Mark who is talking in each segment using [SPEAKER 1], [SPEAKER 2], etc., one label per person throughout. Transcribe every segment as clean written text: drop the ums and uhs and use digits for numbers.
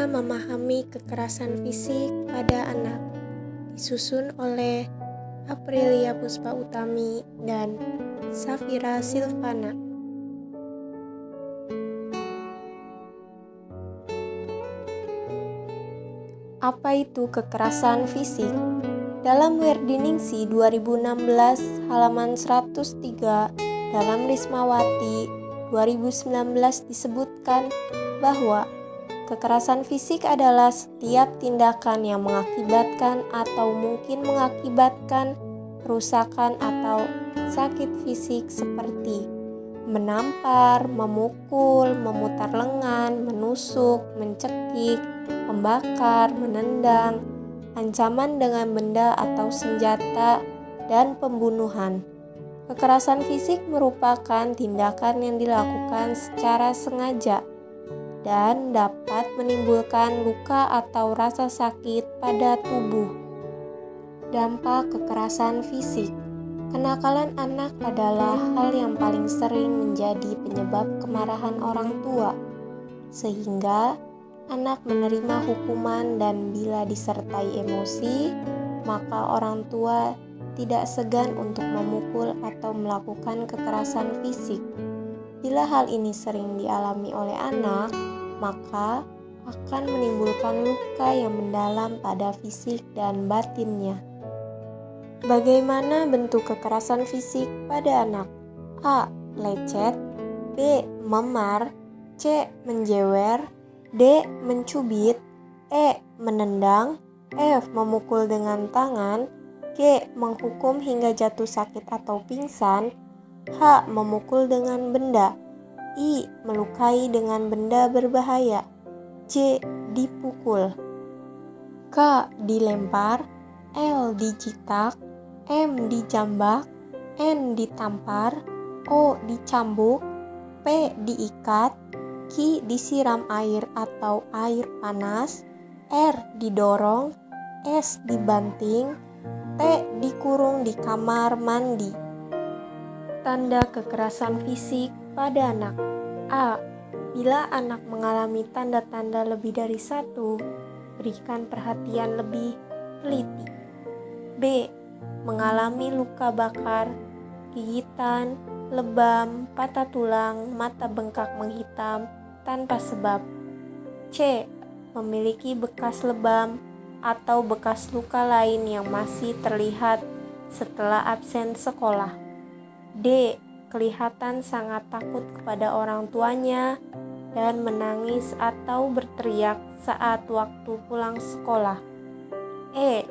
[SPEAKER 1] Memahami Kekerasan Fisik pada Anak, disusun oleh Aprilia Puspa Utami dan Safira Silvana. Apa itu kekerasan fisik? Dalam Werdiningsi 2016 halaman 103 dalam Rismawati 2019 disebutkan bahwa kekerasan fisik adalah setiap tindakan yang mengakibatkan atau mungkin mengakibatkan kerusakan atau sakit fisik seperti menampar, memukul, memutar lengan, menusuk, mencekik, membakar, menendang, ancaman dengan benda atau senjata, dan pembunuhan. Kekerasan fisik merupakan tindakan yang dilakukan secara sengaja dan dapat menimbulkan luka atau rasa sakit pada tubuh. Dampak kekerasan fisik. Kenakalan anak adalah hal yang paling sering menjadi penyebab kemarahan orang tua, sehingga anak menerima hukuman, dan bila disertai emosi, maka orang tua tidak segan untuk memukul atau melakukan kekerasan fisik. Bila hal ini sering dialami oleh anak, maka akan menimbulkan luka yang mendalam pada fisik dan batinnya. Bagaimana bentuk kekerasan fisik pada anak? A. Lecet, B. Memar, C. Menjewer, D. Mencubit, E. Menendang, F. Memukul dengan tangan, G. Menghukum hingga jatuh sakit atau pingsan, H. Memukul dengan benda, I. Melukai dengan benda berbahaya, J. Dipukul. K. Dilempar, L. Dijitak, M. Dijambak, N. Ditampar, O. Dicambuk, P. Diikat, Q. Disiram air atau air panas, R. Didorong, S. Dibanting, T. Dikurung di kamar mandi. Tanda kekerasan fisik pada anak. A. Bila anak mengalami tanda-tanda lebih dari satu, berikan perhatian lebih teliti. B. Mengalami luka bakar, gigitan, lebam, patah tulang, mata bengkak menghitam tanpa sebab. C. Memiliki bekas lebam atau bekas luka lain yang masih terlihat setelah absen sekolah. D. Kelihatan sangat takut kepada orang tuanya dan menangis atau berteriak saat waktu pulang sekolah. E.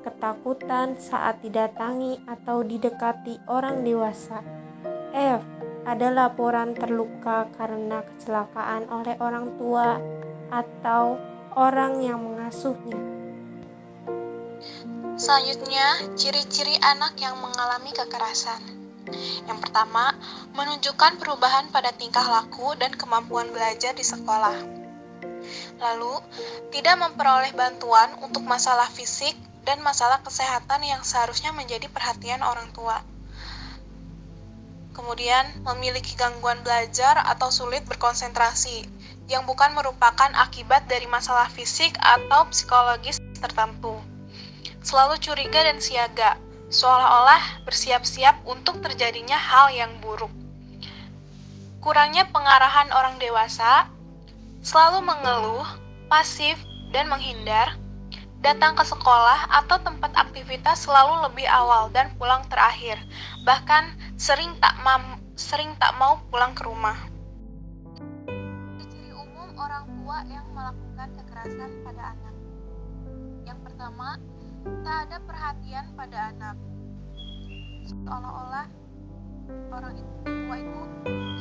[SPEAKER 1] Ketakutan saat didatangi atau didekati orang dewasa. F. Ada laporan terluka karena kecelakaan oleh orang tua atau orang yang mengasuhnya.
[SPEAKER 2] Selanjutnya, ciri-ciri anak yang mengalami kekerasan. Yang pertama, menunjukkan perubahan pada tingkah laku dan kemampuan belajar di sekolah. Lalu, tidak memperoleh bantuan untuk masalah fisik dan masalah kesehatan yang seharusnya menjadi perhatian orang tua. Kemudian, memiliki gangguan belajar atau sulit berkonsentrasi, yang bukan merupakan akibat dari masalah fisik atau psikologis tertentu. Selalu curiga dan siaga, seolah-olah bersiap-siap untuk terjadinya hal yang buruk. Kurangnya pengarahan orang dewasa, selalu mengeluh, pasif, dan menghindar, datang ke sekolah atau tempat aktivitas selalu lebih awal dan pulang terakhir, bahkan sering tak mau pulang ke rumah. Ciri umum orang tua yang melakukan kekerasan pada anak. Yang pertama, tak ada perhatian pada anak. Seolah-olah orang tua itu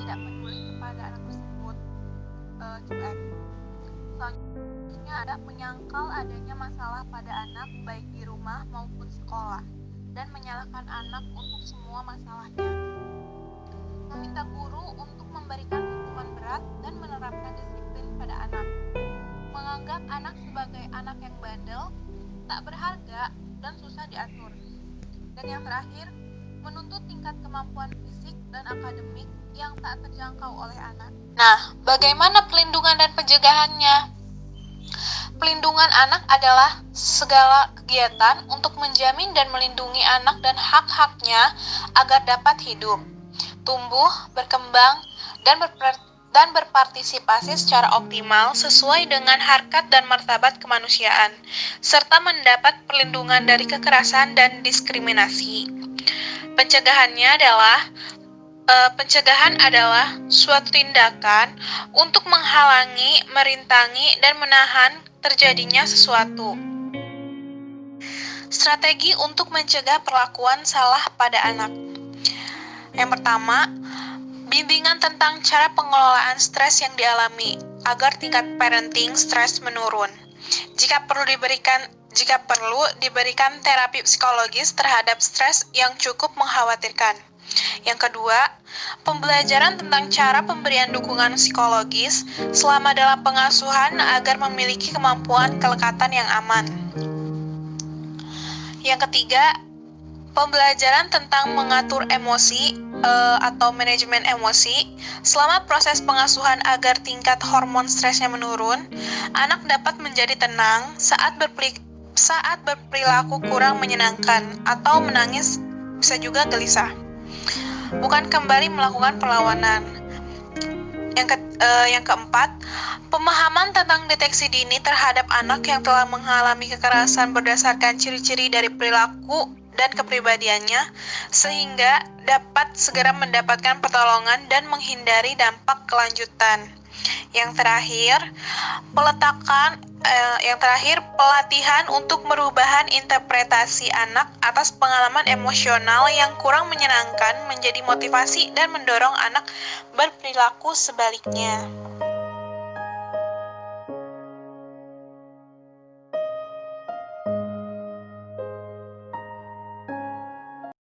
[SPEAKER 2] tidak peduli kepada anak tersebut, cuek. Selanjutnya ada menyangkal adanya masalah pada anak baik di rumah maupun sekolah dan menyalahkan anak untuk semua masalahnya. Meminta guru untuk memberikan hukuman berat dan menerapkan disiplin pada anak. Menganggap anak sebagai anak yang bandel, tak berharga, dan susah diatur. Dan yang terakhir, menuntut tingkat kemampuan fisik dan akademik yang tak terjangkau oleh anak. Nah, bagaimana pelindungan dan pencegahannya? Pelindungan anak adalah segala kegiatan untuk menjamin dan melindungi anak dan hak-haknya agar dapat hidup, tumbuh, berkembang, dan berpartisipasi secara optimal sesuai dengan harkat dan martabat kemanusiaan, serta mendapat perlindungan dari kekerasan dan diskriminasi. Pencegahan adalah suatu tindakan untuk menghalangi, merintangi, dan menahan terjadinya sesuatu. Strategi untuk mencegah perlakuan salah pada anak. Yang pertama, bimbingan tentang cara pengelolaan stres yang dialami agar tingkat parenting stres menurun. Jika perlu diberikan terapi psikologis terhadap stres yang cukup mengkhawatirkan. Yang kedua, pembelajaran tentang cara pemberian dukungan psikologis selama dalam pengasuhan agar memiliki kemampuan kelekatan yang aman. Yang ketiga, pembelajaran tentang mengatur emosi atau manajemen emosi selama proses pengasuhan agar tingkat hormon stresnya menurun. Anak dapat menjadi tenang saat berperilaku kurang menyenangkan atau menangis, bisa juga gelisah. Bukan kembali melakukan perlawanan. Yang keempat, pemahaman tentang deteksi dini terhadap anak yang telah mengalami kekerasan berdasarkan ciri-ciri dari perilaku dan kepribadiannya, sehingga dapat segera mendapatkan pertolongan dan menghindari dampak kelanjutan. Yang terakhir, pelatihan untuk merubahan interpretasi anak atas pengalaman emosional yang kurang menyenangkan menjadi motivasi dan mendorong anak berperilaku sebaliknya.